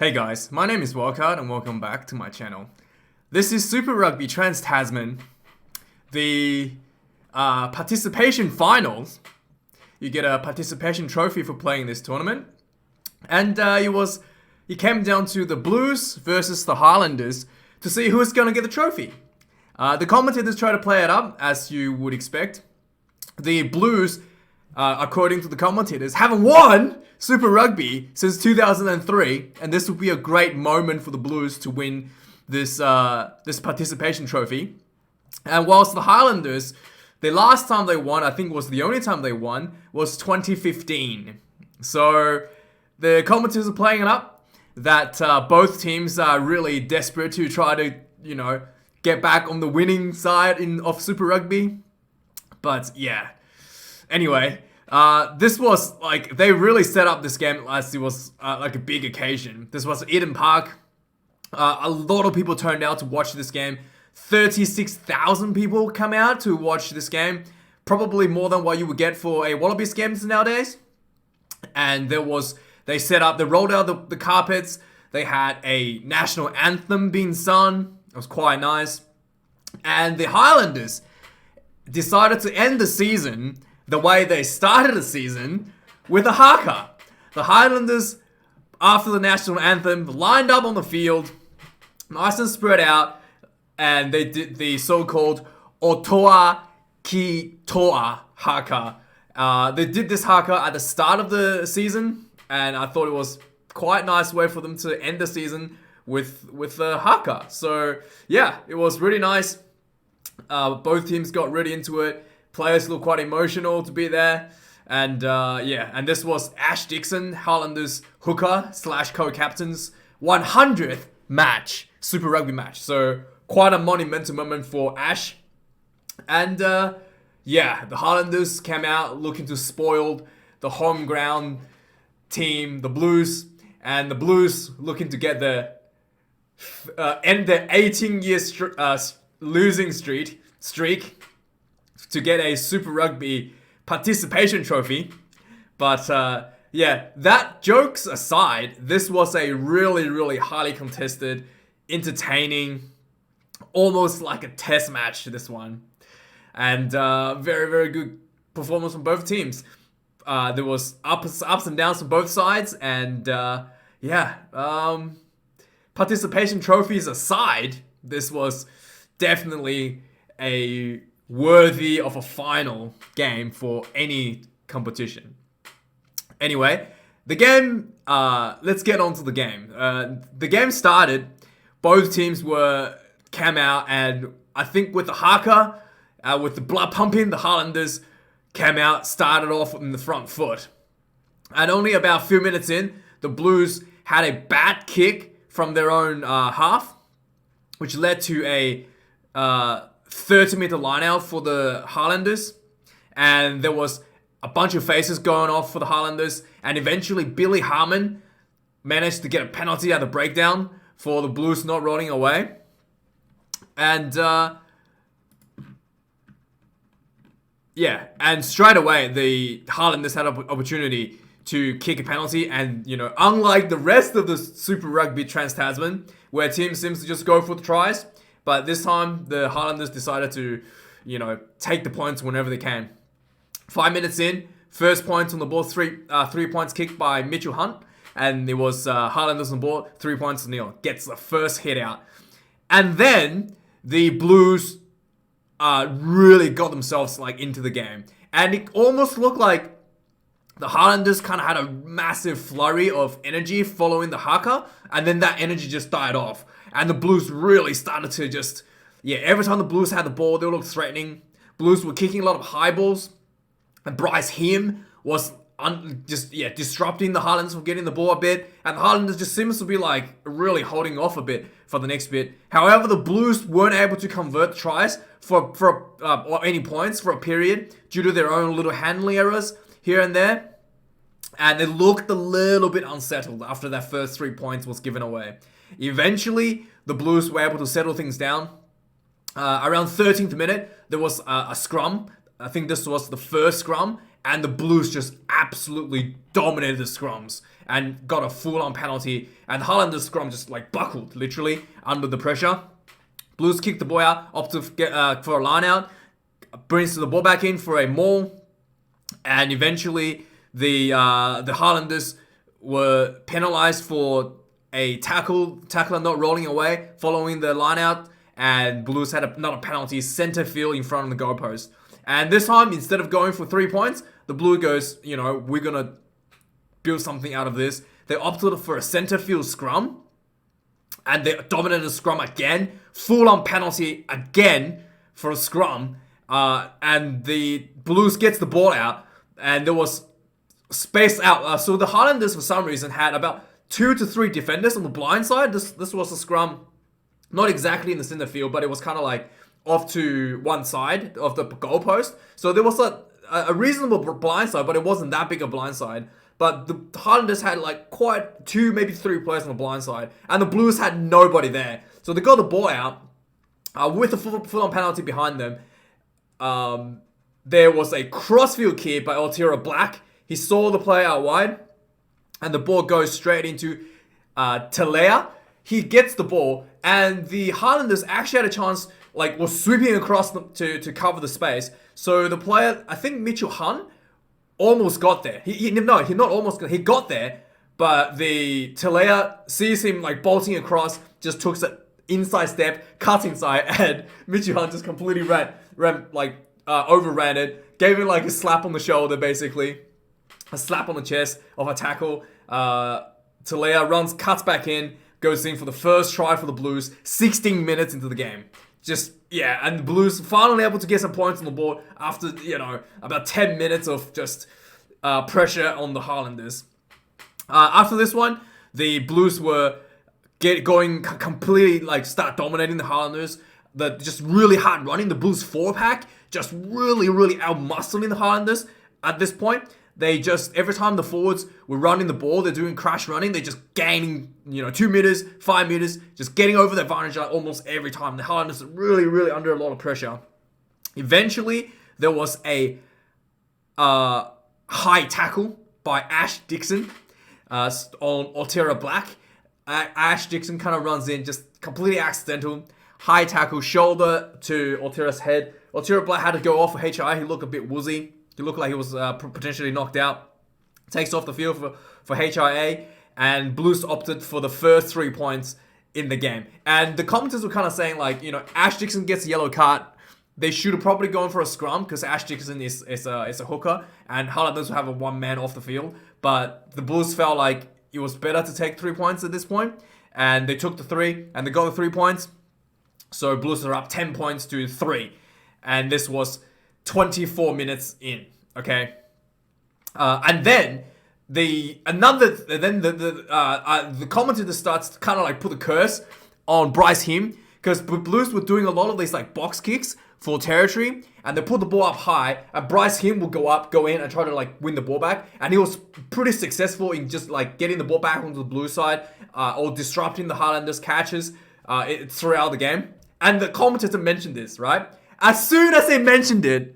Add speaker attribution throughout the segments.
Speaker 1: Hey guys, my name is Wildcard and welcome back to my channel. This is Super Rugby Trans-Tasman, the participation finals. You get a participation trophy for playing this tournament. And it came down to the Blues versus the Highlanders to see who's going to get the trophy. The commentators try to play it up, as you would expect. The Blues, according to the commentators, haven't won Super Rugby since 2003, and this would be a great moment for the Blues to win this participation trophy. And whilst the Highlanders, the last time they won, I think was the only time they won, was 2015. So the commentators are playing it up that both teams are really desperate to try to, get back on the winning side of Super Rugby. But yeah. Anyway, this was they really set up this game as it was like a big occasion. This was Eden Park. A lot of people turned out to watch this game. 36,000 people come out to watch this game. Probably more than what you would get for a Wallabies games nowadays. And they rolled out the carpets. They had a national anthem being sung. It was quite nice. And the Highlanders decided to end the season the way they started the season, with a haka. The Highlanders, after the national anthem, lined up on the field, nice and spread out, and they did the so-called Otoa Ki Toa haka. They did this haka at the start of the season, and I thought it was quite a nice way for them to end the season with the haka. So yeah, it was really nice. Both teams got really into it. Players look quite emotional to be there. And and this was Ash Dixon, Highlanders hooker / co-captain's 100th match, Super Rugby match. So quite a monumental moment for Ash. And the Highlanders came out looking to spoil the home ground team, the Blues. And the Blues looking to get end their 18-year losing streak to get a Super Rugby participation trophy. But that jokes aside, this was a really, really highly contested, entertaining, almost like a test match, this one. And very, very good performance from both teams. There was ups and downs from both sides. And participation trophies aside, this was definitely a worthy of a final game for any competition. Anyway, the game, let's get on to the game. The game started, both teams came out, and I think with the haka, with the blood pumping, the Highlanders came out, started off in the front foot. And only about a few minutes in, the Blues had a bad kick from their own half, which led to a 30-meter line out for the Highlanders. And there was a bunch of faces going off for the Highlanders. And eventually Billy Harmon managed to get a penalty at the breakdown for the Blues not rolling away. And and straight away the Highlanders had an opportunity to kick a penalty. And, unlike the rest of the Super Rugby Trans-Tasman, where teams seems to just go for the tries, but this time, the Highlanders decided to, take the points whenever they can. 5 minutes in, first point on the ball, 3 points kicked by Mitchell Hunt. And it was Highlanders on the ball, 3 points to nil. Gets the first hit out. And then the Blues really got themselves into the game. And it almost looked like the Highlanders kind of had a massive flurry of energy following the haka. And then that energy just died off. And the Blues really started to every time the Blues had the ball, they looked threatening. Blues were kicking a lot of high balls. And Bryce Him was disrupting the Highlanders from getting the ball a bit. And the Highlanders just seems to be really holding off a bit for the next bit. However, the Blues weren't able to convert tries or any points for a period due to their own little handling errors here and there. And they looked a little bit unsettled after that first 3 points was given away. Eventually, the Blues were able to settle things down. Around 13th minute, there was a scrum. I think this was the first scrum. and the Blues just absolutely dominated the scrums and got a full-on penalty, and the Highlanders scrum just like buckled, literally, under the pressure. Blues kicked the ball out, opted for a line out, brings the ball back in for a maul, and eventually the Highlanders were penalized for a tackler not rolling away following the line out, and Blues had another penalty, center field in front of the goalpost. And this time, instead of going for 3 points, the Blue goes, we're going to build something out of this. They opted for a center field scrum, and they dominated the scrum again. Full-on penalty again for a scrum. And the Blues gets the ball out, and there was space out. So the Highlanders, for some reason, had about 2 to 3 defenders on the blind side. This was a scrum, not exactly in the center field, but it was kind of like off to one side of the goalpost. So there was a reasonable blind side, but it wasn't that big a blind side. But the Highlanders had like quite 2, maybe 3 players on the blind side, and the Blues had nobody there. So they got the ball out with a full-on penalty behind them. There was a crossfield kick by Aotearoa Black. He saw the play out wide, and the ball goes straight into Telea. He gets the ball, and the Highlanders actually had a chance, was sweeping across to cover the space. So the player, I think Mitchell Hun, almost got there. He got there, but the Telea sees him bolting across, just took an inside step, cuts inside, and Mitchell Hun just completely overran it, gave him a slap on the shoulder, basically, a slap on the chest of a tackle. Telea runs, cuts back in, goes in for the first try for the Blues, 16 minutes into the game. And the Blues finally able to get some points on the board after, about 10 minutes of just pressure on the Highlanders. After this one, the Blues were going completely, start dominating the Highlanders. Just really hard running. The Blues 4-pack just really, really out-muscling the Highlanders at this point. They just, every time the forwards were running the ball, they're doing crash running, they're just gaining, 2 meters, 5 meters, just getting over the advantage almost every time. The Highlanders are really, really under a lot of pressure. Eventually, there was a high tackle by Ash Dixon on Aotearoa Black. Ash Dixon kind of runs in, just completely accidental. High tackle, shoulder to Aotearoa's head. Aotearoa Black had to go off for HIA. He looked a bit woozy. He looked like he was potentially knocked out. Takes off the field for HIA, and Blues opted for the first 3 points in the game. And the commentators were kind of saying, Ash Dixon gets a yellow card. They should have probably gone for a scrum because Ash Dixon is a hooker, and Highlanders will have a 1-man off the field. But the Blues felt like it was better to take 3 points at this point, and they took the 3, and they got the 3 points. So Blues are up 10 points to 3, and this was 24 minutes in, okay? And then the commentator starts to kind of put the curse on Bryce Him, because Blues were doing a lot of these box kicks for territory, and they put the ball up high, and Bryce Him will go in and try to win the ball back, and he was pretty successful in just getting the ball back onto the Blue side, or disrupting the Highlanders catches throughout the game. And the commentator mentioned this, right? As soon as they mentioned it,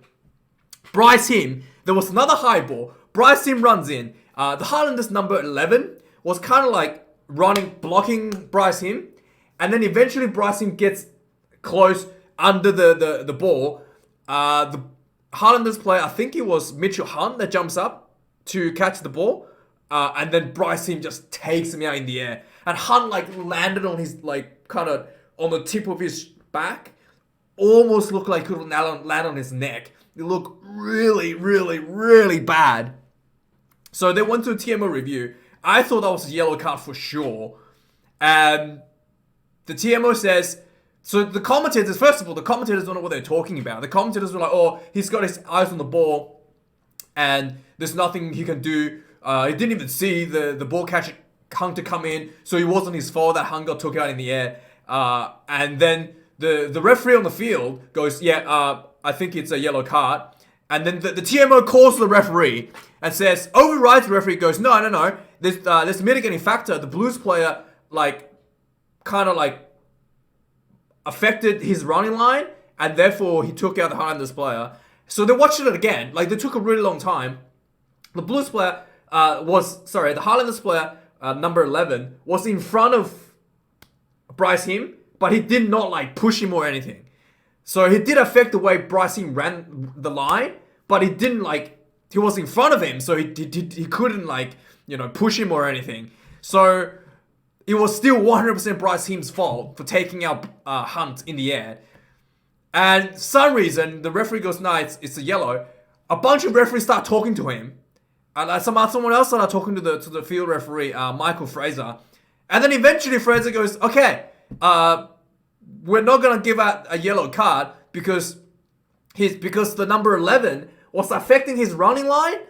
Speaker 1: Bryce Him, there was another high ball. Bryce Him runs in. The Highlanders number 11 was kind of running, blocking Bryce Him. And then eventually Bryce Him gets close under the ball. The Highlanders player, I think it was Mitchell Hun, that jumps up to catch the ball. And then Bryce Him just takes him out in the air. And Hun landed on his, kind of on the tip of his back. Almost looked like he could land on his neck. It looked really, really, really bad. So they went to a TMO review. I thought that was a yellow card for sure. And the TMO says, so the commentators, first of all, the commentators don't know what they're talking about. The commentators were like, oh, he's got his eyes on the ball and there's nothing he can do. He didn't even see the ball catcher Hung to come in, so it wasn't his fault that Hung got took out in the air. And then the referee on the field goes, I think it's a yellow card. And then the TMO calls the referee and says, overrides the referee, goes, no. There's a mitigating factor. The Blues player, affected his running line, and therefore he took out the Highlanders player. So they watched it again. Like, they took a really long time. The Blues player the Highlanders player, number 11, was in front of Bryce Him, but he did not, like, push him or anything. So he did affect the way Bryce Him ran the line, but he didn't, like, he was in front of him, so he couldn't, like, push him or anything. So it was still 100% Bryce Him's fault for taking out Hunt in the air. And for some reason, the referee goes, no, it's a yellow. A bunch of referees start talking to him. And someone else started talking to the field referee, Michael Fraser. And then eventually Fraser goes, okay, we're not going to give out a yellow card because the number 11 was affecting his running line.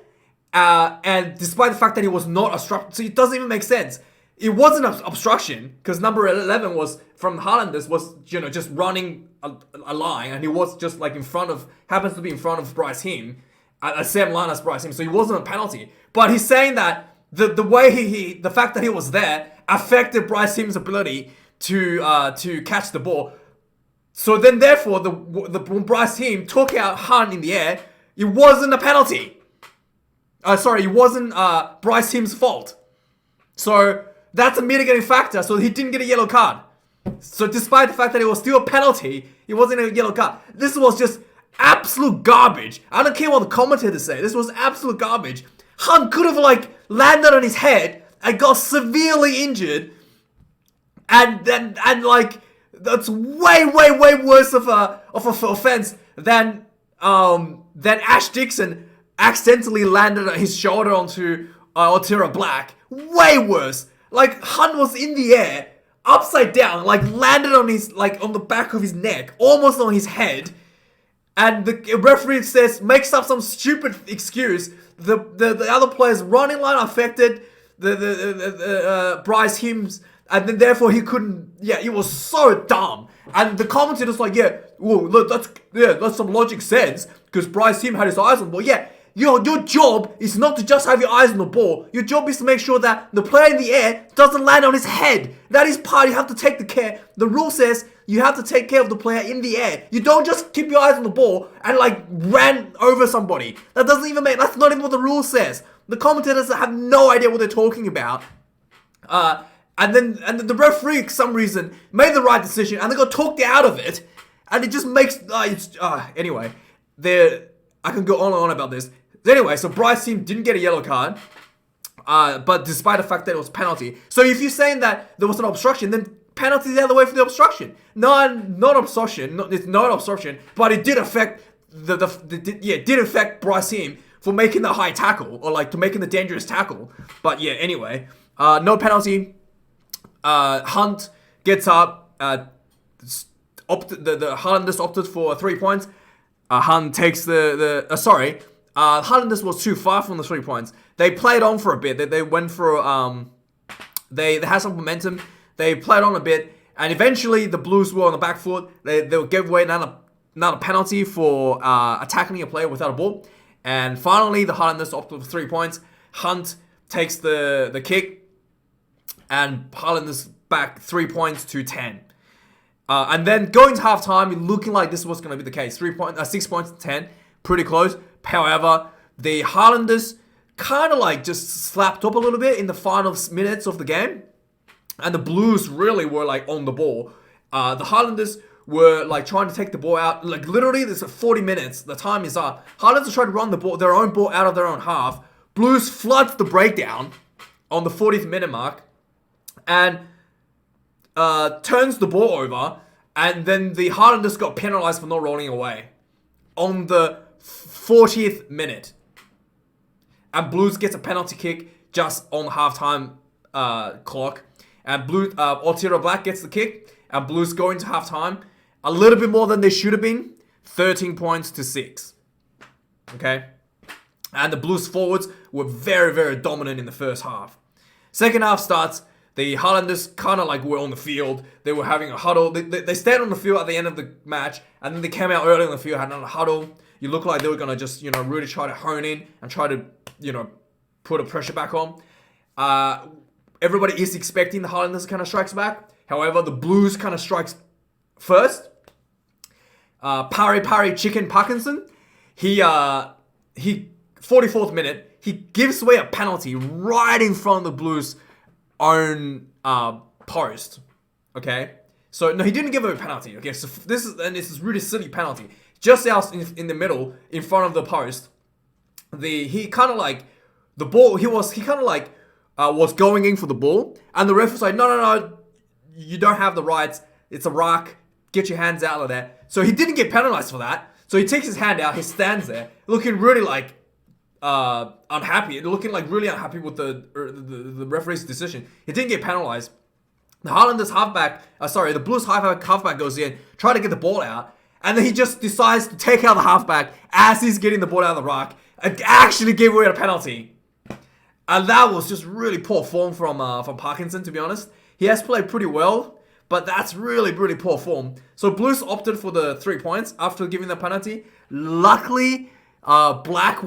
Speaker 1: And despite the fact that he was not obstructed, so it doesn't even make sense. It wasn't obstruction because number 11 was from the Highlanders was just running a line, and he was just like happens to be in front of Bryce Him, a same line as Bryce Him, so he wasn't a penalty. But he's saying that the way the fact that he was there affected Bryce Him's ability to catch the ball. So then, therefore, when Bryce Him took out Hunt in the air, it wasn't a penalty. It wasn't Bryce Him's fault. So that's a mitigating factor. So he didn't get a yellow card. So despite the fact that it was still a penalty, it wasn't a yellow card. This was just absolute garbage. I don't care what the commentators say. This was absolute garbage. Hunt could have landed on his head and got severely injured, and that's way worse of a offense than Ash Dixon accidentally landed his shoulder onto Otira Black. Way worse. Hunt was in the air, upside down, landed on on the back of his neck, almost on his head. And the referee makes up some stupid excuse. The other player's running line affected the Bryce Him's, and then therefore he couldn't. Yeah, it was so dumb. And the commentator's look, that's some logic sense because Bryce Him had his eyes on the ball. Yeah. Your job is not to just have your eyes on the ball. Your job is to make sure that the player in the air doesn't land on his head. That is part. You have to take the care. The rule says you have to take care of the player in the air. You don't just keep your eyes on the ball and ran over somebody. That's not even what the rule says. The commentators have no idea what they're talking about. And then the referee, for some reason, made the right decision and they got talked out of it. And it just makes anyway. I can go on and on about this. Anyway, so Bryce Him didn't get a yellow card, but despite the fact that it was penalty. So if you're saying that there was an obstruction, then penalty the other way for the obstruction. Not obstruction. It's not obstruction, but it did affect did affect Bryce Him for making the high tackle or to making the dangerous tackle. But yeah, anyway, no penalty. Hunt gets up. The Highlanders opted for 3 points. Hunt takes Highlanders was too far from the 3 points. They played on for a bit. They went for they had some momentum. They played on a bit, and eventually the Blues were on the back foot. They gave away another penalty for attacking a player without a ball, and finally the Highlanders opted for 3 points. Hunt takes the kick, and Highlanders back 3 points to 10. And then going to halftime, looking like this was going to be the case. 6 points to 10, pretty close. However, the Highlanders kind of just slapped up a little bit in the final minutes of the game, and the Blues really were on the ball. The Highlanders were trying to take the ball out. Literally, there's 40 minutes. The time is up. Highlanders are trying to run their own ball out of their own half. Blues floods the breakdown on the 40th minute mark, and turns the ball over, and then the Highlanders got penalised for not rolling away on the 40th minute. And Blues gets a penalty kick just on the halftime clock. And Otira Black gets the kick, and Blues go into halftime a little bit more than they should have been, 13 points to 6. Okay? And the Blues forwards were very, very dominant in the first half. Second half starts. The Highlanders kind of were on the field. They were having a huddle. They stayed on the field at the end of the match, and then they came out early on the field, had another huddle. You look like they were going to just, really try to hone in and try to, put a pressure back on. Everybody is expecting the Highlanders kind of strikes back. However, the Blues kind of strikes first. Pari Chicken Parkinson. he 44th minute, he gives away a penalty right in front of the Blues' own post. Okay, so no, he didn't give away a penalty. Okay, so this is really silly penalty, just out in the middle, in front of the post. He kind of like the ball. He kind of like was going in for the ball, and the ref was like, no, you don't have the rights. It's a ruck. Get your hands out of there. So he didn't get penalized for that. So he takes his hand out. He stands there, looking really like unhappy, looking like really unhappy with the referee's decision. He didn't get penalized. The Highlanders the Blues halfback goes in, try to get the ball out, and then he just decides to take out the halfback as he's getting the ball out of the ruck and actually give away a penalty. And that was just really poor form from Parkinson, to be honest. He has played pretty well, but that's really, really poor form. So Blues opted for the 3 points after giving the penalty. Luckily, Black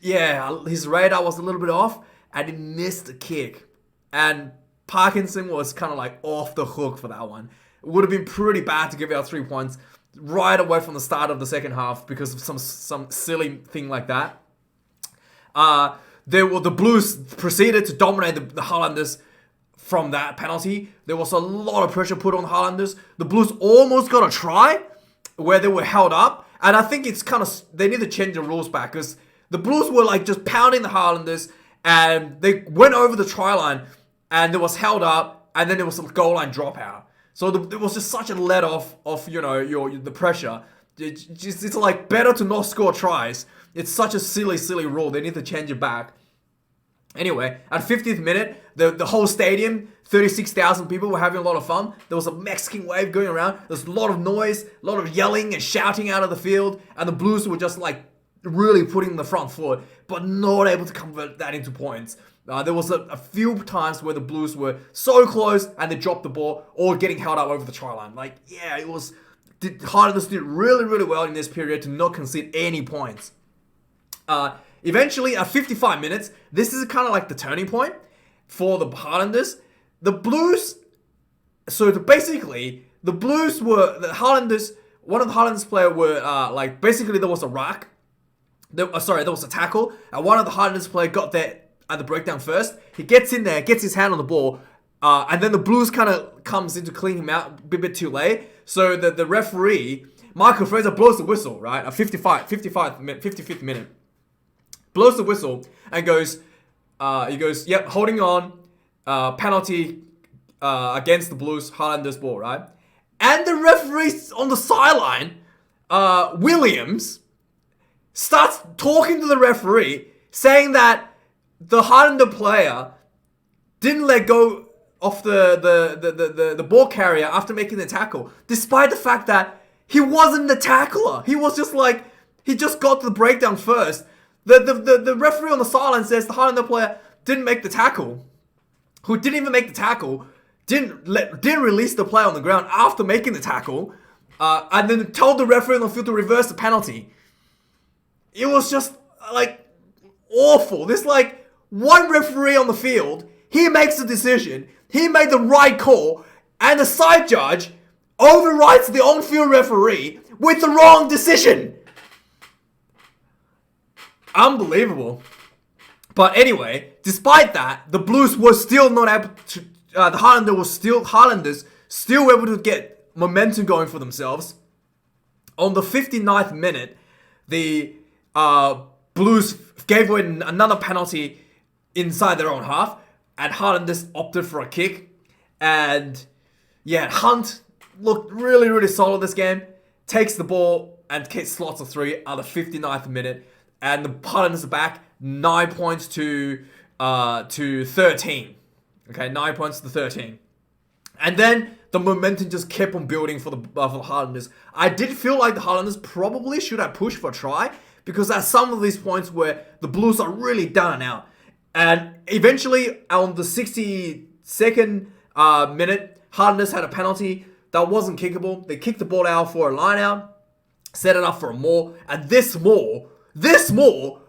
Speaker 1: his radar was a little bit off, and he missed a kick. And Parkinson was kind of like off the hook for that one. It would have been pretty bad to give out 3 points right away from the start of the second half because of some silly thing like that. The Blues proceeded to dominate the Highlanders from that penalty. There was a lot of pressure put on the Highlanders. The Blues almost got a try where they were held up. And I think it's they need to change the rules back because the Blues were like just pounding the Highlanders and they went over the try line and it was held up and then there was a goal line dropout. So it was just such a let off of, the pressure. It's like better to not score tries. It's such a silly rule. They need to change it back. Anyway, at 50th minute, the whole stadium, 36,000 people were having a lot of fun. There was a Mexican wave going around. There's a lot of noise, a lot of yelling and shouting out of the field. And the Blues were just like really putting the front foot, but not able to convert that into points. There was a few times where the Blues were so close and they dropped the ball or getting held up over the try line. The Highlanders did really, really well in this period to not concede any points. Eventually, at 55 minutes, this is kind of like the turning point for the Highlanders. The Blues, the Blues were, one of the Highlanders players were, basically there was a ruck. There was a tackle, and one of the Highlanders players got there at the breakdown first. He gets in there, gets his hand on the ball, and then the Blues kind of comes in to clean him out a bit too late. So the referee, Michael Fraser, blows the whistle, right? At 55th minute. Blows the whistle and goes, yep, holding on, penalty against the Blues, Highlanders ball, right? And the referee on the sideline, Williams, starts talking to the referee, saying that the Highlander player didn't let go of the ball carrier after making the tackle, despite the fact that he wasn't the tackler. He was just like, he just got to the breakdown first. The referee on the sideline says the Highlander player didn't make the tackle, who didn't even make the tackle, didn't release the player on the ground after making the tackle, and then told the referee on the field to reverse the penalty. It was just like awful. There's like one referee on the field, he makes the decision, he made the right call, and the side judge overrides the on-field referee with the wrong decision. Unbelievable. But anyway, despite that, the Blues were still not able to, the Highlanders still were able to get momentum going for themselves. On the 59th minute, the Blues gave away another penalty inside their own half, and Highlanders opted for a kick. And yeah, Hunt looked really, really solid this game. Takes the ball and slots a 3 at the 59th minute. And the Highlanders are back 9 points to 13. Okay, 9 points to 13. And then the momentum just kept on building for the Highlanders. I did feel like the Highlanders probably should have pushed for a try, because at some of these points where the Blues are really down and out. And eventually, on the 62nd minute, Highlanders had a penalty that wasn't kickable. They kicked the ball out for a line out, set it up for a maul, and this maul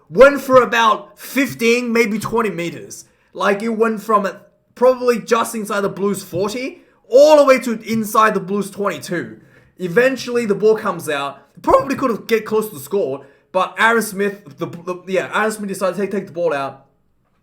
Speaker 1: went for about 15, maybe 20 meters. Like, it went from probably just inside the Blues 40 all the way to inside the Blues 22. Eventually, the ball comes out. Probably could have get close to the score, But Aaron Smith, Aaron Smith decided to take the ball out,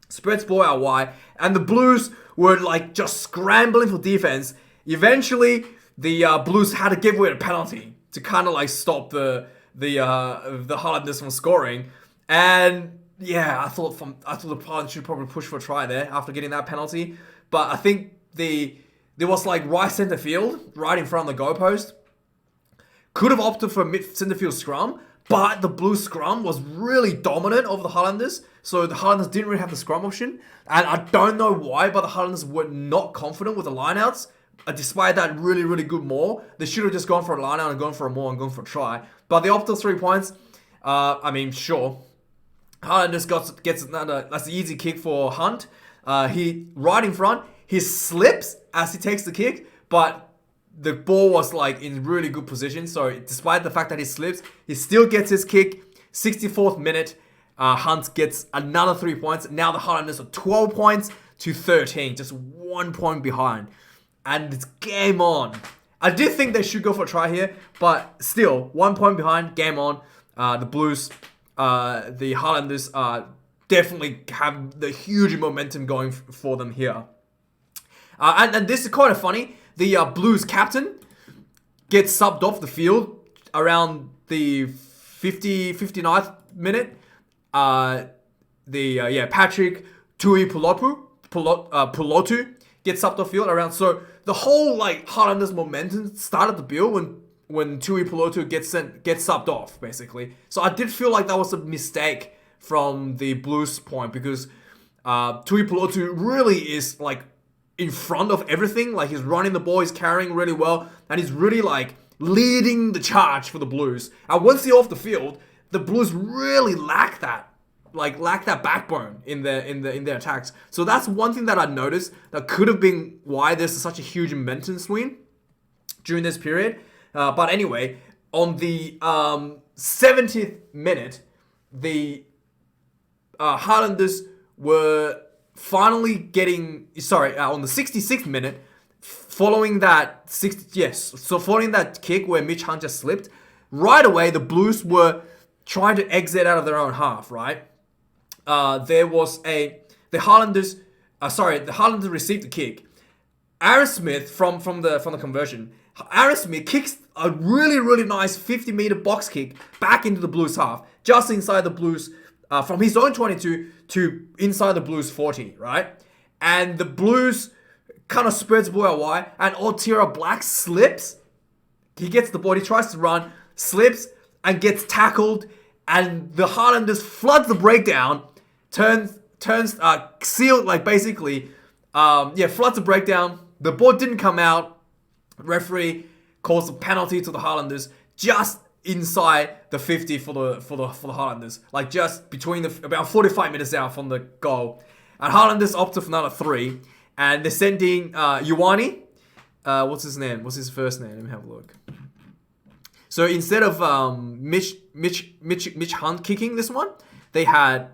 Speaker 1: spreads the ball out wide, and the Blues were like just scrambling for defense. Eventually, the Blues had to give away a penalty to kind of like stop the Highlanders from scoring. And yeah, I thought the Pilots should probably push for a try there after getting that penalty. But I think there was like right center field, right in front of the goalpost. Could have opted for a mid center field scrum, but the Blues scrum was really dominant over the Highlanders. So the Highlanders didn't really have the scrum option. And I don't know why, but the Highlanders were not confident with the lineouts. Despite that really, really good maul, they should have just gone for a lineout and gone for a maul and gone for a try. But they opted 3 points. I mean, sure. Highlanders gets another, that's the easy kick for Hunt. He right in front, he slips as he takes the kick, but the ball was like in really good position. So despite the fact that he slips, he still gets his kick. 64th minute, Hunt gets another 3 points. Now the Highlanders are 12 points to 13, just 1 point behind. And it's game on. I did think they should go for a try here, but still, 1 point behind, game on. The Blues, the Highlanders definitely have the huge momentum going for them here. And this is kind of funny. The Blues captain gets subbed off the field around the 59th minute. Patrick Pulotu gets subbed off field around. So the whole like Highlanders momentum started to build when Tui Pulotu gets subbed off, basically. So I did feel like that was a mistake from the Blues point, because Tui Pulotu really is like in front of everything. Like, he's running the ball, he's carrying really well, and he's really like leading the charge for the Blues. And once he's off the field, the Blues really lack that backbone in their attacks. So that's one thing that I noticed that could have been why there's such a huge momentum swing during this period. But anyway, on the 70th minute, the Highlanders were finally getting... on the 66th minute, following that kick where Mitch Hunt just slipped, right away the Blues were trying to exit out of their own half, right? The Highlanders received the kick. Aaron Smith from the conversion. Aaron Smith kicks a really, really nice 50-meter box kick back into the Blues half, just inside the Blues, from his own 22 to inside the Blues 40, right? And the Blues kind of spreads the ball out wide, and Otira Black slips. He gets the ball, he tries to run, slips, and gets tackled, and the Highlanders floods the breakdown, floods the breakdown. The ball didn't come out. Referee calls a penalty to the Highlanders just inside the 50 for the Highlanders, like just between about 45 minutes out from the goal. And Highlanders opted for another 3, and they're sending Ioane. What's his name? What's his first name? Let me have a look. So instead of Mitch Hunt kicking this one, they had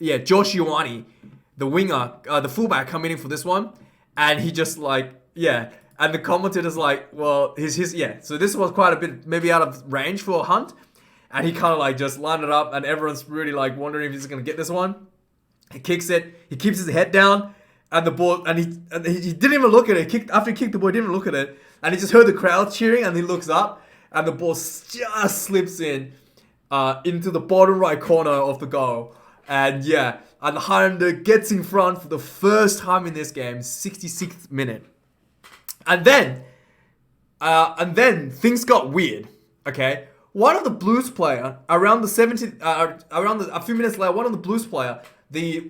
Speaker 1: Josh Ioane, the winger, the fullback, coming in for this one, and he just and the commentator's like, well, so this was quite a bit maybe out of range for Hunt, and he kind of like just lined it up, and everyone's really like wondering if he's gonna get this one. He kicks it, he keeps his head down, and the ball, and he didn't even look at it. After he kicked the ball, he didn't even look at it, and he just heard the crowd cheering, and he looks up, and the ball just slips into the bottom right corner of the goal. And the Highlander gets in front for the first time in this game, 66th minute. And then things got weird. Okay, one of the Blues player around the 70th, a few minutes later, one of the Blues player,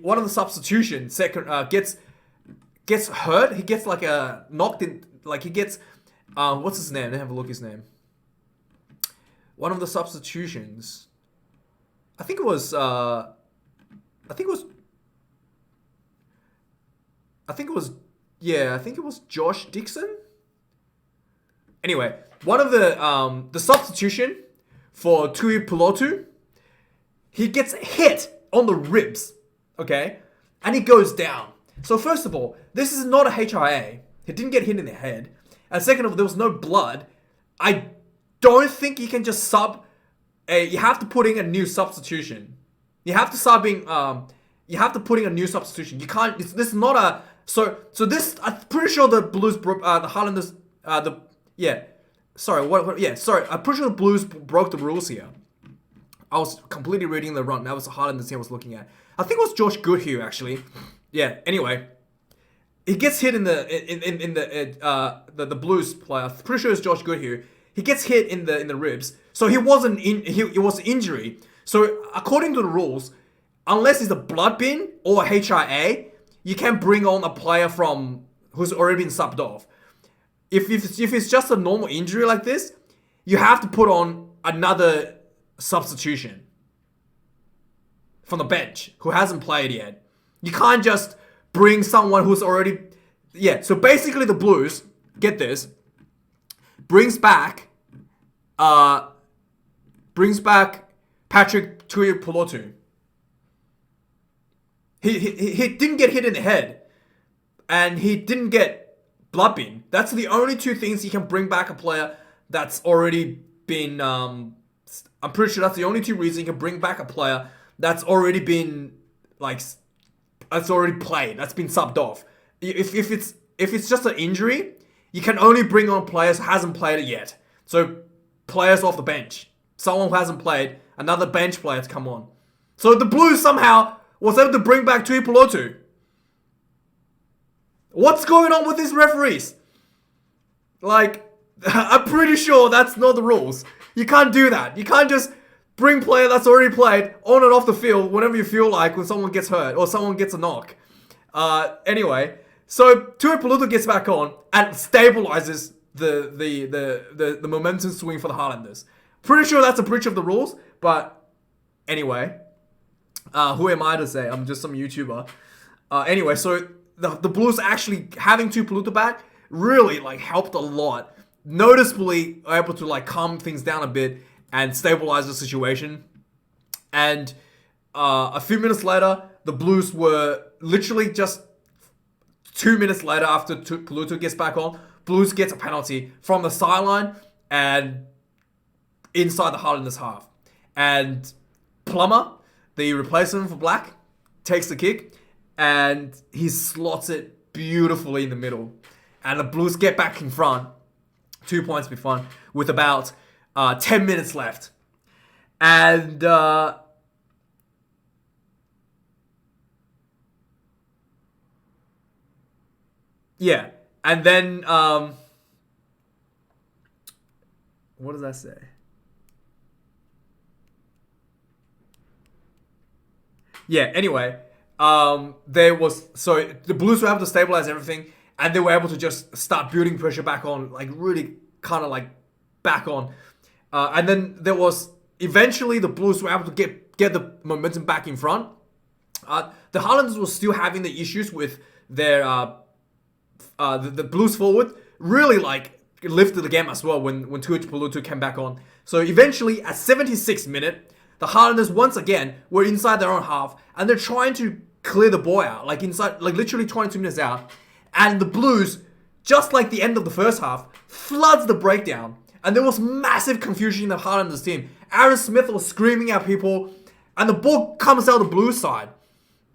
Speaker 1: one of the substitution gets hurt. He gets like a knocked in, like he gets what's his name? Let me have a look. His name. One of the substitutions. I think it was Josh Dixon. Anyway, one of the substitution for Tui Pulotu, he gets hit on the ribs, okay? And he goes down. So first of all, this is not a HIA. He didn't get hit in the head. And second of all, there was no blood. I don't think you can just sub you have to put in a new substitution. You have to start being you have to put in a new substitution. You can't. This is not a so this. I'm pretty sure the Blues broke the Highlanders the yeah. Sorry, what? Yeah, sorry. I'm pretty sure the Blues broke the rules here. I was completely reading the run. That was the Highlanders I was looking at. I think it was Josh Goodhue actually. Yeah. Anyway, he gets hit in the Blues player. I'm pretty sure it's Josh Goodhue. He gets hit in the ribs. So he wasn't in. It was injury. So according to the rules, unless it's a blood bin or a HIA, you can bring on a player from who's already been subbed off. If it's just a normal injury like this, you have to put on another substitution from the bench who hasn't played yet. You can't just bring someone who's already... Yeah, so basically the Blues, get this, brings back Patrick Tuipulotu. He didn't get hit in the head, and he didn't get blood bin. That's the only two things you can bring back a player that's already been. I'm pretty sure that's the only two reasons you can bring back a player that's already been that's already played, that's been subbed off. If it's just an injury, you can only bring on players who hasn't played it yet. So players off the bench, someone who hasn't played, another bench player to come on. So the Blues somehow was able to bring back Tuipulotu. What's going on with these referees? I'm pretty sure that's not the rules. You can't do that. You can't just bring player that's already played on and off the field whenever you feel like when someone gets hurt or someone gets a knock. Anyway, so Tuipulotu gets back on and stabilizes the momentum swing for the Highlanders. Pretty sure that's a breach of the rules, but anyway, who am I to say? I'm just some YouTuber. Anyway, so the Blues actually having Tuipulotu back really helped a lot. Noticeably able to calm things down a bit and stabilize the situation. And a few minutes later, the Blues were literally just 2 minutes later after Tuipulotu gets back on, Blues gets a penalty from the sideline and inside the Highlanders half. And Plummer, the replacement for Black, takes the kick and he slots it beautifully in the middle. And the Blues get back in front, 2 points behind, with about 10 minutes left. And yeah. And then what does that say? Yeah, anyway, there was, so the Blues were able to stabilize everything, and they were able to just start building pressure back on, really kind of back on. And then there was, eventually the Blues were able to get the momentum back in front. The Highlanders were still having the issues with their, the Blues forward really lifted the game as well when Tuipulotu came back on. So eventually at 76th minute, the Highlanders once again were inside their own half and they're trying to clear the ball out, literally 22 minutes out. And the Blues, just like the end of the first half, floods the breakdown. And there was massive confusion in the Highlanders team. Aaron Smith was screaming at people and the ball comes out the Blues side.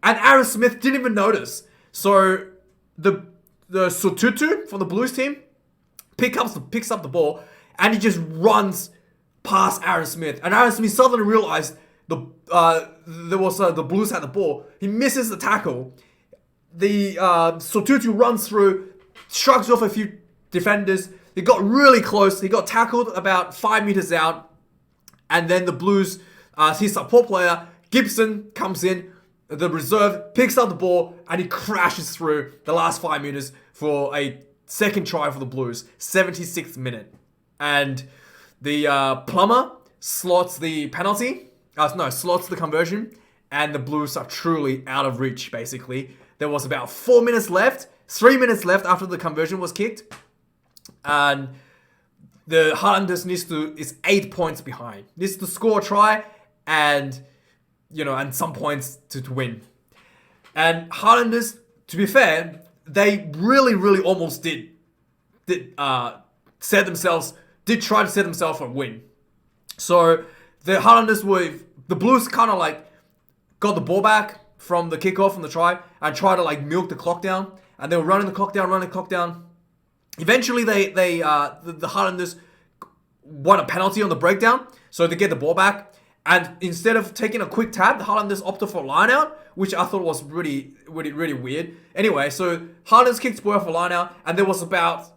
Speaker 1: And Aaron Smith didn't even notice. So the Sotutu from the Blues team picks up the ball and he just runs past Aaron Smith. And Aaron Smith suddenly realized the Blues had the ball. He misses the tackle. The Sotutu runs through, shrugs off a few defenders. He got really close. He got tackled about 5 meters out. And then the Blues, his support player, Gibson, comes in. The reserve picks up the ball and he crashes through the last 5 meters for a second try for the Blues. 76th minute. And the Plummer slots the penalty. Slots the conversion. And the Blues are truly out of reach, basically. There was about 4 minutes left. 3 minutes left after the conversion was kicked. And the Highlanders is 8 points behind. Needs to score a try and some points to win. And Highlanders, to be fair, they really, really almost did try to set themselves for a win. So the Highlanders the Blues kind of like got the ball back from the kickoff from the try and tried to like milk the clock down, and they were running the clock down. Eventually, the Highlanders won a penalty on the breakdown, so they get the ball back. And instead of taking a quick tap, the Highlanders opted for a line out, which I thought was really weird. Anyway, so Highlanders kicked the ball for a line out, and there was about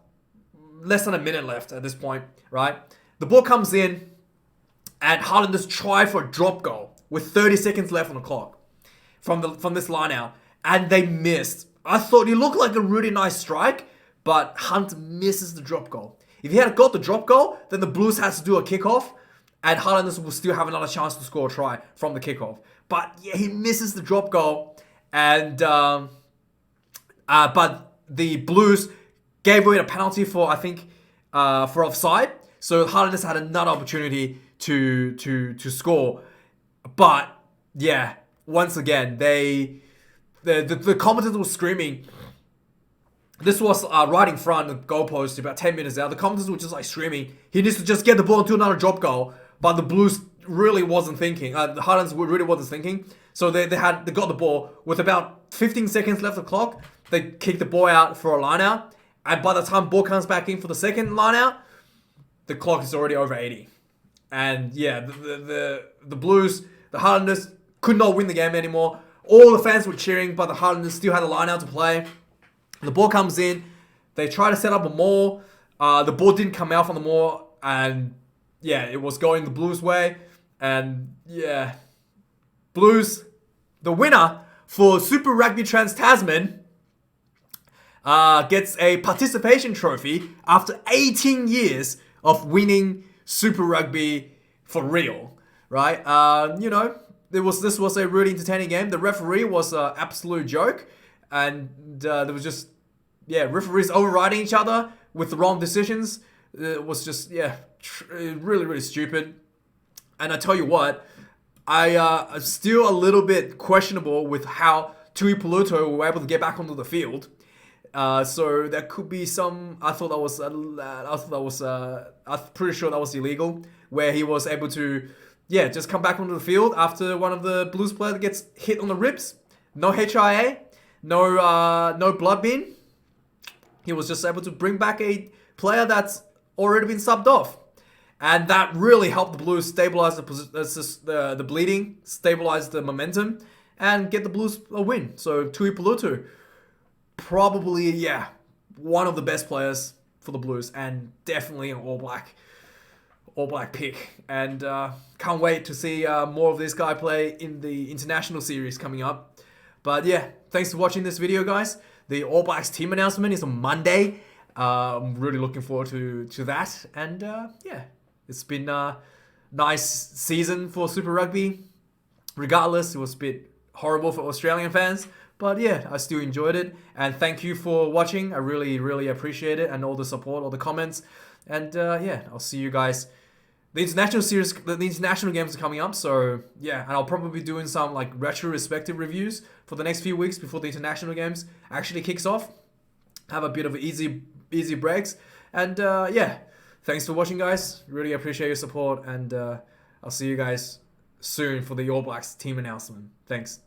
Speaker 1: less than a minute left at this point, right? The ball comes in, and Highlanders try for a drop goal with 30 seconds left on the clock from this line out, and they missed. I thought it looked like a really nice strike, but Hunt misses the drop goal. If he had got the drop goal, then the Blues has to do a kickoff, and Highlanders will still have another chance to score a try from the kickoff. But yeah, he misses the drop goal, and but the Blues gave away a penalty for, I think, for offside. So Highlanders had another opportunity to score, but yeah, once again the commentators were screaming. This was right in front of the goalpost, about 10 minutes out. The commentators were just like screaming, he needs to just get the ball into another drop goal. But the Blues really wasn't thinking. The Highlanders really wasn't thinking. So they got the ball with about 15 seconds left of the clock. They kicked the ball out for a line out, and by the time ball comes back in for the second line out, the clock is already over 80. And yeah, the Blues, the Highlanders could not win the game anymore. All the fans were cheering, but the Highlanders still had a line out to play. The ball comes in. They try to set up a maul. The ball didn't come out from the maul, and yeah, it was going the Blues' way. And yeah, Blues, the winner for Super Rugby Trans-Tasman, gets a participation trophy after 18 years of winning Super Rugby for real, right? This was a really entertaining game. The referee was an absolute joke, and there was just, referees overriding each other with the wrong decisions. It was just, really stupid. And I tell you what, I'm still a little bit questionable with how Tui Peluto were able to get back onto the field. So there could be some. I'm pretty sure that was illegal, where he was able to, just come back onto the field after one of the Blues players gets hit on the ribs. No HIA, no blood bin. He was just able to bring back a player that's already been subbed off, and that really helped the Blues stabilize the bleeding, stabilize the momentum, and get the Blues a win. So Tui Peluto, probably, one of the best players for the Blues, and definitely an All Black pick. And can't wait to see more of this guy play in the international series coming up. But yeah, thanks for watching this video, guys. The All Blacks team announcement is on Monday. I'm really looking forward to that. And it's been a nice season for Super Rugby. Regardless, it was a bit horrible for Australian fans. But yeah, I still enjoyed it. And thank you for watching. I really appreciate it. And all the support, all the comments. And I'll see you guys. The international games are coming up. So yeah, and I'll probably be doing some like retrospective reviews for the next few weeks before the international games actually kicks off. Have a bit of easy breaks. And thanks for watching, guys. Really appreciate your support. And I'll see you guys soon for the All Blacks team announcement. Thanks.